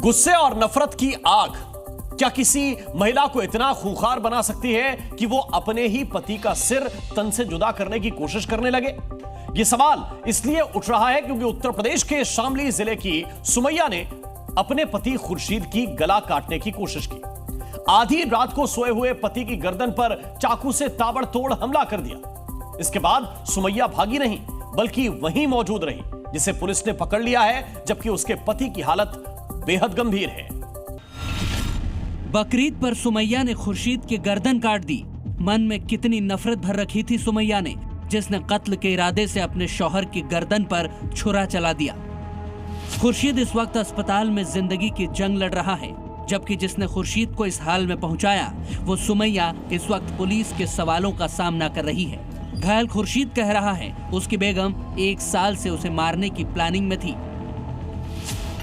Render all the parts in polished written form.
गुस्से और नफरत की आग क्या किसी महिला को इतना खूंखार बना सकती है कि वो अपने ही पति का सिर तन से जुदा करने की कोशिश करने लगे? ये सवाल इसलिए उठ रहा है क्योंकि उत्तर प्रदेश के शामली जिले की सुमैया ने अपने पति खुर्शीद की गला काटने की कोशिश की। आधी रात को सोए हुए पति की गर्दन पर चाकू से ताबड़तोड़ हमला कर दिया। इसके बाद सुमैया भागी नहीं बल्कि वहीं मौजूद रही, जिसे पुलिस ने पकड़ लिया है, जबकि उसके पति की हालत बेहद गंभीर है। बकरीद पर सुमैया ने खुर्शीद की गर्दन काट दी। मन में कितनी नफरत भर रखी थी सुमैया ने, जिसने कत्ल के इरादे से अपने शौहर की गर्दन पर छुरा चला दिया। खुर्शीद इस वक्त अस्पताल में जिंदगी की जंग लड़ रहा है, जबकि जिसने खुर्शीद को इस हाल में पहुंचाया वो सुमैया इस वक्त पुलिस के सवालों का सामना कर रही है। घायल खुर्शीद कह रहा है उसकी बेगम 1 साल से उसे मारने की प्लानिंग में थी।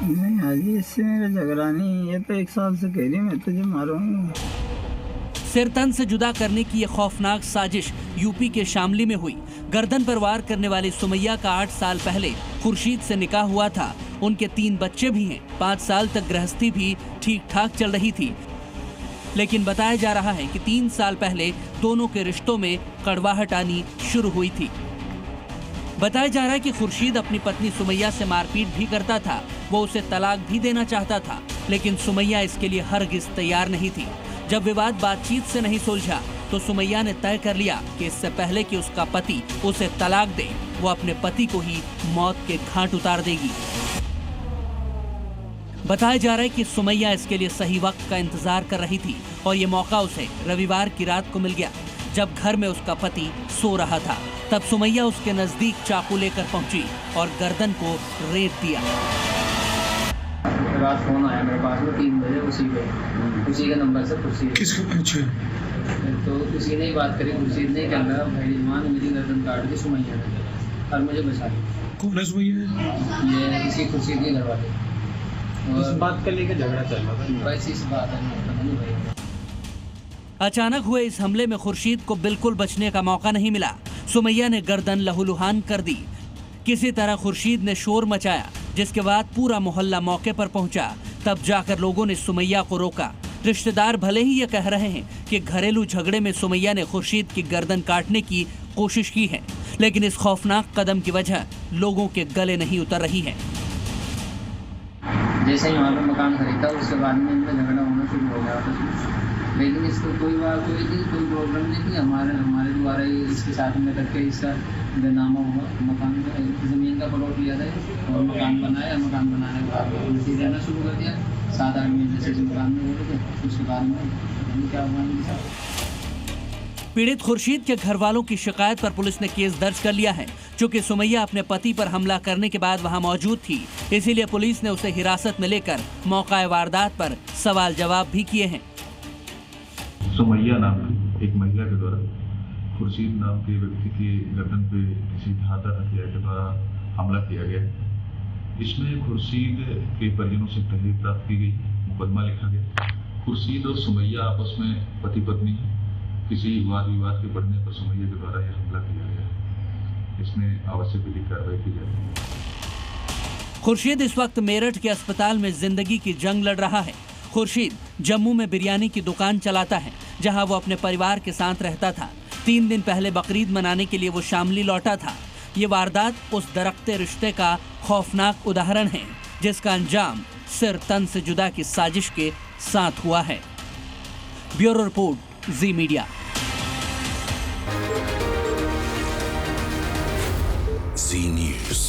नहीं आजी, इससे मेरा झगड़ा नहीं, ये तो 1 साल से कह रही मैं तुझे मारूंगा। सिर तन से जुदा करने की ये खौफनाक साजिश यूपी के शामली में हुई। गर्दन पर वार करने वाली सुमैया का 8 साल पहले खुर्शीद से निकाह हुआ था। उनके 3 बच्चे भी हैं। 5 साल तक गृहस्थी भी ठीक ठाक चल रही थी, लेकिन बताया जा रहा है कि 3 साल पहले दोनों के रिश्तों में कड़वाहट आनी शुरू हुई थी। बताया जा रहा है कि खुर्शीद अपनी पत्नी सुमैया से मारपीट भी करता था। वो उसे तलाक भी देना चाहता था, लेकिन सुमैया इसके लिए हरगिज तैयार नहीं थी। जब विवाद बातचीत से नहीं सुलझा तो सुमैया ने तय कर लिया कि इससे पहले कि उसका पति उसे तलाक दे, वो अपने पति को ही मौत के घाट उतार देगी। बताया जा रहा है कि सुमैया इसके लिए सही वक्त का इंतजार कर रही थी और ये मौका उसे रविवार की रात को मिल गया, जब घर में उसका पति सो रहा था। तब सुमैया उसके नजदीक चाकू लेकर पहुंची और गर्दन को रेत दिया। रात फोन आया मेरे पास में 3 बजे, उसी के नंबर से खुर्शीद। किसके पूछे? तो उसी ने ही बात करी। खुर्शीद ने क्या कहा, भाई मान मेरी गर्दन काट दी सुमैया ने और मुझे बचा लिया। कौन है सुमैया? ये इसी खुर्शीद के घर वाले। इस बात को लेकर झगड़ा चल रहा था। बस इस बात है। अचानक हुए इस हमले में खुर्शीद को बिल्कुल बचने का मौका नहीं मिला। सुमैया ने गर्दन लहूलुहान कर दी। किसी तरह खुर्शीद ने शोर मचाया, जिसके बाद पूरा मोहल्ला मौके पर पहुंचा। तब जाकर लोगों ने सुमैया को रोका। रिश्तेदार भले ही ये कह रहे हैं कि घरेलू झगड़े में सुमैया ने खुर्शीद की गर्दन काटने की कोशिश की है, लेकिन इस खौफनाक कदम की वजह लोगों के गले नहीं उतर रही है। जैसे ही वहाँ पे मकान खरीदा उसके बाद में इनका झगड़ा होना शुरू हो गया था, लेकिन इसको कोई बात हुई थी, कोई प्रॉब्लम नहीं थी। हमारे द्वारा इसके साथ में करके इसका बेनामा हुआ मकान का, ज़मीन का प्लॉट लिया था और मकान बनाया। मकान बनाने के बाद उल्टी रहना शुरू कर दिया। 7-8 महीने से मकान में हो रहे थे। उसके बाद में क्या हुआ इनके साथ। पीड़ित खुर्शीद के घर वालों की शिकायत पर पुलिस ने केस दर्ज कर लिया है। चूंकि सुमैया अपने पति पर हमला करने के बाद वहां मौजूद थी, इसीलिए पुलिस ने उसे हिरासत में लेकर मौका वारदात पर सवाल जवाब भी किए हैं। सुमैया नाम की एक महिला के द्वारा खुर्शीद नाम के व्यक्ति की गर्दन पे किसी धारदार हथियार के द्वारा हमला किया गया। इसमें खुर्शीद के परिजनों से तहरीर प्राप्त की गई, मुकदमा लिखा गया। खुर्शीद और सुमैया आपस में पति पत्नी हैं। किसी वाद विवाद के बढ़ने पर सुमैया के द्वारा यह हमला किया गया। इसमें आवश्यक विधिक कार्रवाई की जाएगी। खुर्शीद इस वक्त मेरठ के अस्पताल में जिंदगी की जंग लड़ रहा है। खुर्शीद जम्मू में बिरयानी की दुकान चलाता है, जहां वो अपने परिवार के साथ रहता था। 3 दिन पहले बकरीद मनाने के लिए वो शामली लौटा था। ये वारदात उस दरख्ते रिश्ते का खौफनाक उदाहरण है, जिसका अंजाम सिर तन से जुदा की साजिश के साथ हुआ है। ब्यूरो रिपोर्ट, जी मीडिया। जी न्यूज़।